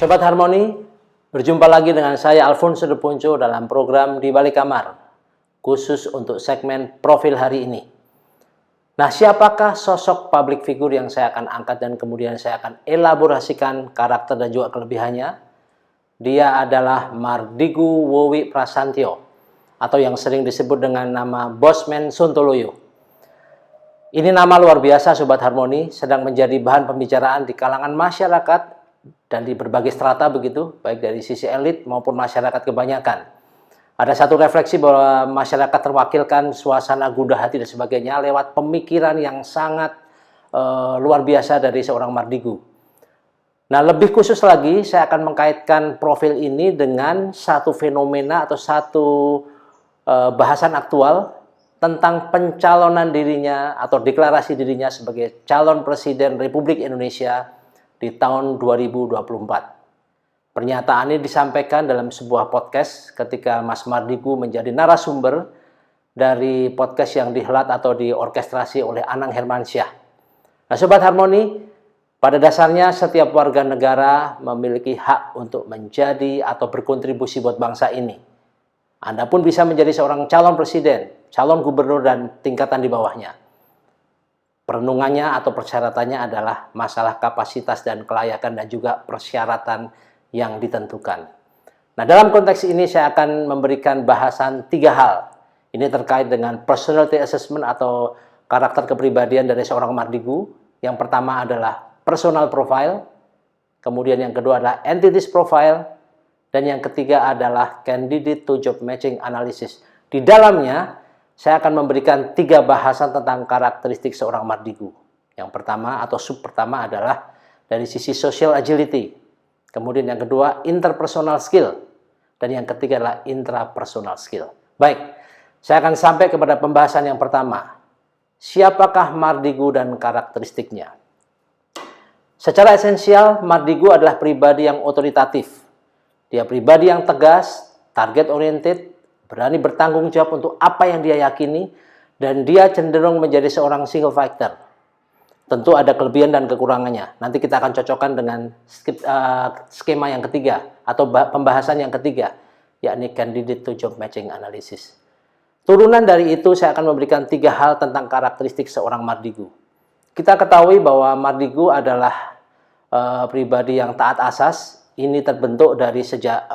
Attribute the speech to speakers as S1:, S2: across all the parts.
S1: Sobat Harmoni, berjumpa lagi dengan saya Alfonso De Punco dalam program Di Balik Kamar, khusus untuk segmen profil hari ini. Nah, siapakah sosok public figure yang saya akan angkat dan kemudian saya akan elaborasikan karakter dan juga kelebihannya? Dia adalah Mardigu Wowi Prasantyo, atau yang sering disebut dengan nama Bosman Sontoloyo. Ini nama luar biasa Sobat Harmoni, sedang menjadi bahan pembicaraan di kalangan masyarakat dan di berbagai strata begitu, baik dari sisi elit maupun masyarakat kebanyakan. Ada satu refleksi bahwa masyarakat terwakilkan suasana gundah hati dan sebagainya lewat pemikiran yang sangat luar biasa dari seorang Mardigu. Nah, lebih khusus lagi saya akan mengkaitkan profil ini dengan satu fenomena atau satu bahasan aktual tentang pencalonan dirinya atau deklarasi dirinya sebagai calon presiden Republik Indonesia di tahun 2024. Pernyataan ini disampaikan dalam sebuah podcast ketika Mas Mardigu menjadi narasumber dari podcast yang dihelat atau diorkestrasi oleh Anang Hermansyah. Nah, Sobat Harmoni, pada dasarnya setiap warga negara memiliki hak untuk menjadi atau berkontribusi buat bangsa ini. Anda pun bisa menjadi seorang calon presiden, calon gubernur, dan tingkatan di bawahnya. Perenungannya atau persyaratannya adalah masalah kapasitas dan kelayakan dan juga persyaratan yang ditentukan. Nah, dalam konteks ini saya akan memberikan bahasan 3 hal. Ini terkait dengan personality assessment atau karakter kepribadian dari seorang Mardigu. Yang pertama adalah personal profile, kemudian yang kedua adalah entities profile, dan yang ketiga adalah candidate to job matching analysis. Di dalamnya saya akan memberikan 3 bahasan tentang karakteristik seorang Mardigu. Yang pertama atau sub pertama adalah dari sisi social agility. Kemudian yang kedua interpersonal skill. Dan yang ketiga adalah intrapersonal skill. Baik, saya akan sampai kepada pembahasan yang pertama. Siapakah Mardigu dan karakteristiknya? Secara esensial, Mardigu adalah pribadi yang otoritatif. Dia pribadi yang tegas, target oriented, berani bertanggung jawab untuk apa yang dia yakini, dan dia cenderung menjadi seorang single fighter. Tentu ada kelebihan dan kekurangannya. Nanti kita akan cocokkan dengan skema yang ketiga atau pembahasan yang ketiga, yakni candidate to job matching analysis. Turunan dari itu saya akan memberikan 3 hal tentang karakteristik seorang Mardigu. Kita ketahui bahwa Mardigu adalah pribadi yang taat asas. Ini terbentuk dari sejak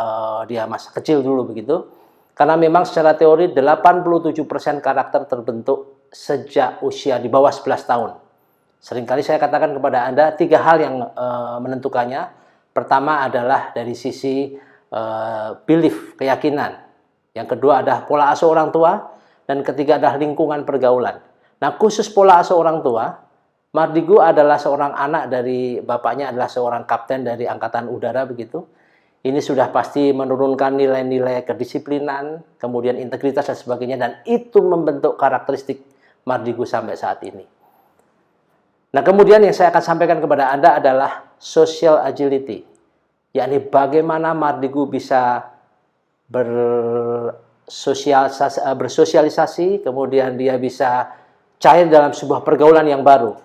S1: dia masa kecil dulu begitu. Karena memang secara teori 87% karakter terbentuk sejak usia di bawah 11 tahun. Seringkali saya katakan kepada Anda 3 hal yang menentukannya. Pertama adalah dari sisi belief, keyakinan. Yang kedua adalah pola asuh orang tua. Dan ketiga adalah lingkungan pergaulan. Nah, khusus pola asuh orang tua, Mardigu adalah seorang anak dari bapaknya adalah seorang kapten dari Angkatan Udara begitu. Ini sudah pasti menurunkan nilai-nilai kedisiplinan, kemudian integritas dan sebagainya, dan itu membentuk karakteristik Mardigu sampai saat ini. Nah, kemudian yang saya akan sampaikan kepada Anda adalah social agility, yakni bagaimana Mardigu bisa bersosialisasi, kemudian dia bisa cair dalam sebuah pergaulan yang baru.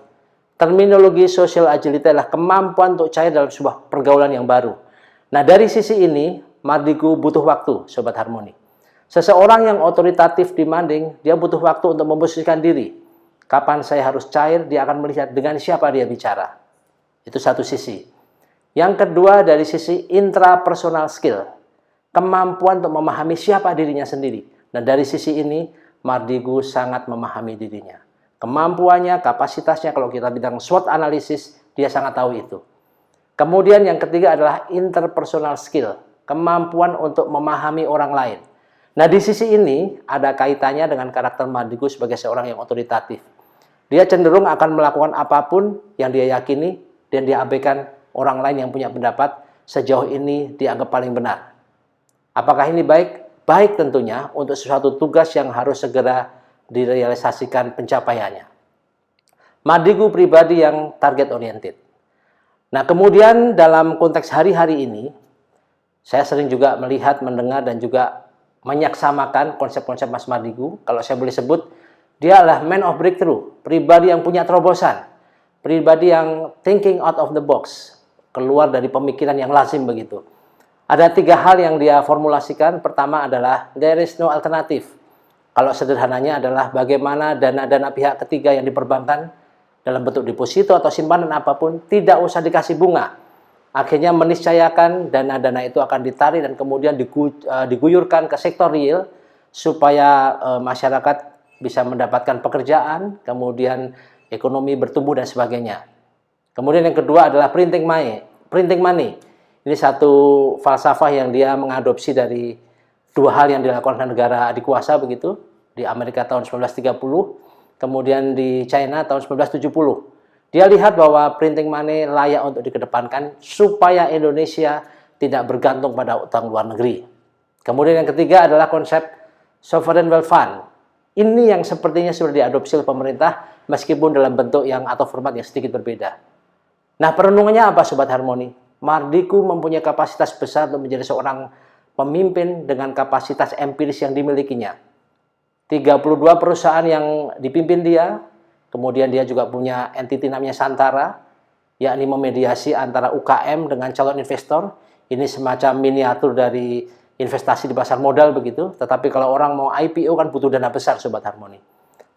S1: Terminologi social agility adalah kemampuan untuk cair dalam sebuah pergaulan yang baru. Nah, dari sisi ini, Mardigu butuh waktu, Sobat Harmoni. Seseorang yang otoritatif demanding, dia butuh waktu untuk memposisikan diri. Kapan saya harus cair, dia akan melihat dengan siapa dia bicara. Itu satu sisi. Yang kedua, dari sisi intrapersonal skill. Kemampuan untuk memahami siapa dirinya sendiri. Nah, dari sisi ini, Mardigu sangat memahami dirinya. Kemampuannya, kapasitasnya, kalau kita bilang SWOT analisis, dia sangat tahu itu. Kemudian yang ketiga adalah interpersonal skill, kemampuan untuk memahami orang lain. Nah, di sisi ini ada kaitannya dengan karakter Mardigu sebagai seorang yang otoritatif. Dia cenderung akan melakukan apapun yang dia yakini dan dia abaikan orang lain yang punya pendapat sejauh ini dianggap paling benar. Apakah ini baik? Baik tentunya untuk sesuatu tugas yang harus segera direalisasikan pencapaiannya. Mardigu pribadi yang target oriented. Nah, kemudian dalam konteks hari-hari ini, saya sering juga melihat, mendengar, dan juga menyaksamakan konsep-konsep Mas Mardigu. Kalau saya boleh sebut, dia adalah man of breakthrough, pribadi yang punya terobosan, pribadi yang thinking out of the box. keluar dari pemikiran yang lazim begitu. Ada 3 hal yang dia formulasikan. Pertama adalah there is no alternative. Kalau sederhananya adalah bagaimana dana-dana pihak ketiga yang diperbankan dalam bentuk deposito atau simpanan apapun tidak usah dikasih bunga. Akhirnya meniscayakan dana-dana itu akan ditarik dan kemudian diguyurkan ke sektor real supaya masyarakat bisa mendapatkan pekerjaan, kemudian ekonomi bertumbuh dan sebagainya. Kemudian yang kedua adalah printing money. Printing money. Ini satu falsafah yang dia mengadopsi dari 2 hal yang dilakukan negara adikuasa begitu, di Amerika tahun 1930, kemudian di China tahun 1970. Dia lihat bahwa printing money layak untuk dikedepankan supaya Indonesia tidak bergantung pada utang luar negeri. Kemudian yang ketiga adalah konsep sovereign wealth fund. Ini yang sepertinya sudah diadopsi oleh pemerintah meskipun dalam bentuk yang atau format yang sedikit berbeda. Nah, perenungannya apa Sobat Harmoni? Mardigu mempunyai kapasitas besar untuk menjadi seorang pemimpin dengan kapasitas empiris yang dimilikinya. 32 perusahaan yang dipimpin dia, kemudian dia juga punya entiti namanya Santara, yakni memediasi antara UKM dengan calon investor. Ini semacam miniatur dari investasi di pasar modal begitu, tetapi kalau orang mau IPO kan butuh dana besar Sobat Harmoni.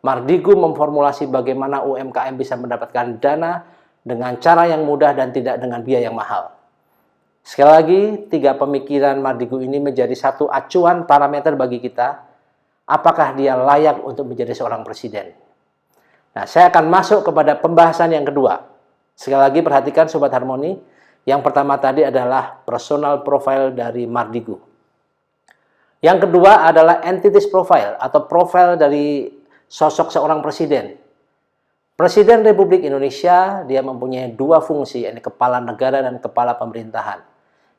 S1: Mardigu memformulasi bagaimana UMKM bisa mendapatkan dana dengan cara yang mudah dan tidak dengan biaya yang mahal. Sekali lagi, 3 pemikiran Mardigu ini menjadi satu acuan parameter bagi kita, apakah dia layak untuk menjadi seorang presiden. Nah, saya akan masuk kepada pembahasan yang kedua. Sekali lagi perhatikan Sobat Harmoni, yang pertama tadi adalah personal profile dari Mardigu. Yang kedua adalah entities profile atau profil dari sosok seorang presiden. Presiden Republik Indonesia, dia mempunyai 2 fungsi, yaitu kepala negara dan kepala pemerintahan.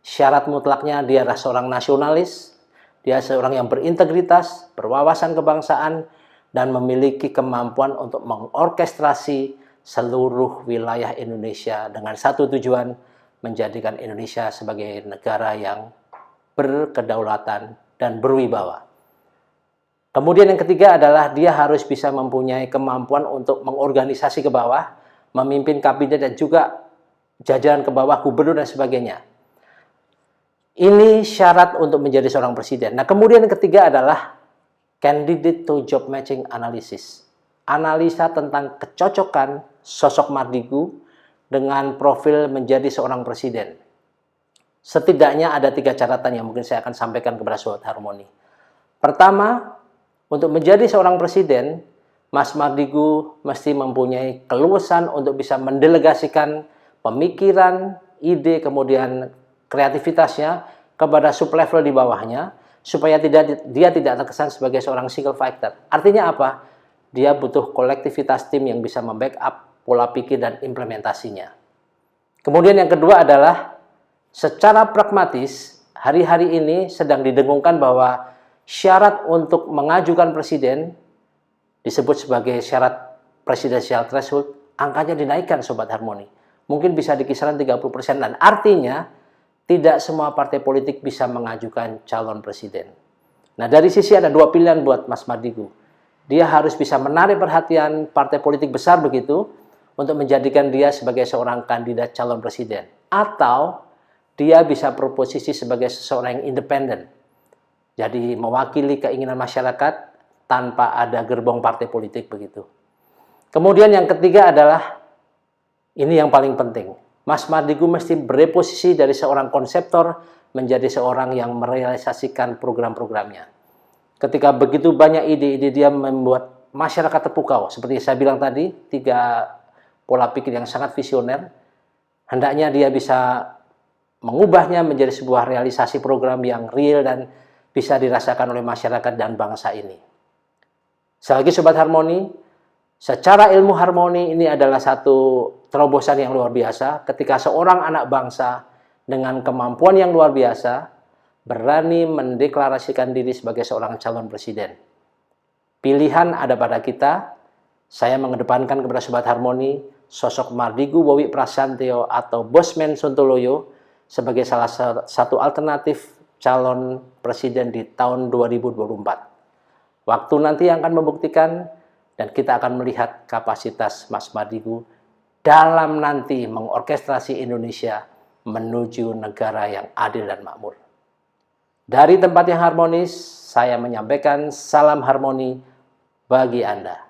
S1: Syarat mutlaknya dia adalah seorang nasionalis, dia seorang yang berintegritas, berwawasan kebangsaan, dan memiliki kemampuan untuk mengorkestrasi seluruh wilayah Indonesia dengan satu tujuan, menjadikan Indonesia sebagai negara yang berkedaulatan dan berwibawa. Kemudian yang ketiga adalah dia harus bisa mempunyai kemampuan untuk mengorganisasi ke bawah, memimpin kabinet dan juga jajaran ke bawah, gubernur dan sebagainya. Ini syarat untuk menjadi seorang presiden. Nah, kemudian yang ketiga adalah candidate to job matching analysis. Analisa tentang kecocokan sosok Mardigu dengan profil menjadi seorang presiden. Setidaknya ada 3 catatan yang mungkin saya akan sampaikan kepada Sobat Harmoni. Pertama, untuk menjadi seorang presiden, Mas Mardigu mesti mempunyai keluasan untuk bisa mendelegasikan pemikiran, ide, kemudian kreativitasnya kepada sublevel di bawahnya, supaya dia tidak terkesan sebagai seorang single fighter. Artinya apa? Dia butuh kolektivitas tim yang bisa membackup pola pikir dan implementasinya. Kemudian yang kedua adalah secara pragmatis, hari-hari ini sedang didengungkan bahwa syarat untuk mengajukan presiden disebut sebagai syarat presidensial threshold, angkanya dinaikkan Sobat Harmoni. Mungkin bisa di kisaran 30%, dan artinya tidak semua partai politik bisa mengajukan calon presiden. Nah, dari sisi ada 2 pilihan buat Mas Mardigu. Dia harus bisa menarik perhatian partai politik besar begitu untuk menjadikan dia sebagai seorang kandidat calon presiden. Atau dia bisa berposisi sebagai seseorang yang independen. Jadi mewakili keinginan masyarakat tanpa ada gerbong partai politik begitu. Kemudian yang ketiga adalah, ini yang paling penting. Mas Mardigu mesti bereposisi dari seorang konseptor menjadi seorang yang merealisasikan program-programnya. Ketika begitu banyak ide-ide dia membuat masyarakat terpukau. Seperti saya bilang tadi, 3 pola pikir yang sangat visioner. Hendaknya dia bisa mengubahnya menjadi sebuah realisasi program yang real dan bisa dirasakan oleh masyarakat dan bangsa ini. Sekali lagi Sobat Harmoni, secara ilmu harmoni ini adalah satu terobosan yang luar biasa ketika seorang anak bangsa dengan kemampuan yang luar biasa berani mendeklarasikan diri sebagai seorang calon presiden. Pilihan ada pada kita. Saya mengedepankan kepada Sobat Harmoni sosok Mardigu Wowi Prasantyo atau Bosman Sontoloyo sebagai salah satu alternatif calon presiden di tahun 2024. Waktu nanti yang akan membuktikan, dan kita akan melihat kapasitas Mas Mardigu dalam nanti mengorkestrasi Indonesia menuju negara yang adil dan makmur. Dari tempat yang harmonis, saya menyampaikan salam harmoni bagi Anda.